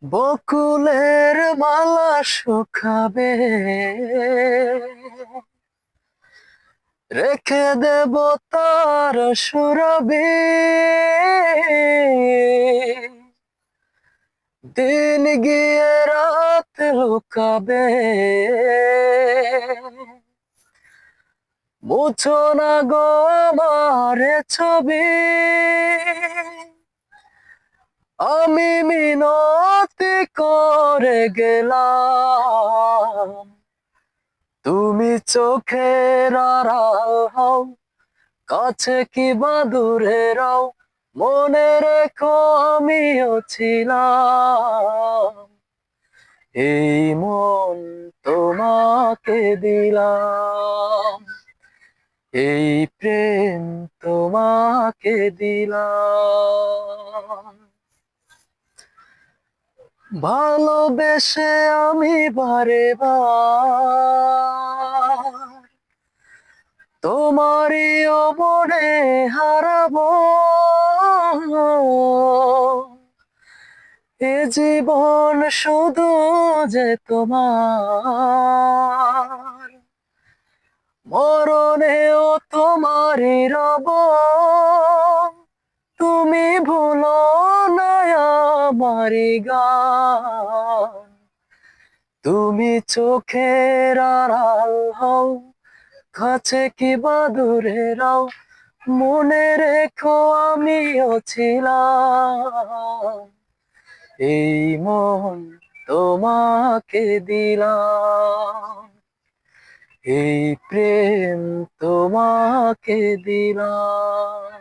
বকুলের মালা শুকাবে, রেখে দেব তার সুরভি। দিন গিয়ে রাত লুকাবে, মুছো না গো আমার ছবি। আমি মিনতি করে গেলাম, তুমি চোখের আড়াল হও, কাছে কি বা দূরে রও, মনে রেখো আমিও ছিলাম। এই মন তোমাকে দিলাম, এই প্রেম তোমাকে দিলাম। ভালোবেসে আমি বারে বার তোমারই মনে হারাবো। এ জীবন শুধু যে তোমার, মরণেও তোমারই রব। তুমি ভুলো না আমারি গান, তুমি চোখের আড়াল হও, কাছে কি বা দূরে রও, মনে রেখো আমিও ছিলাম। এই মন তোমাকে দিলাম, এই প্রেম তোমাকে দিলাম।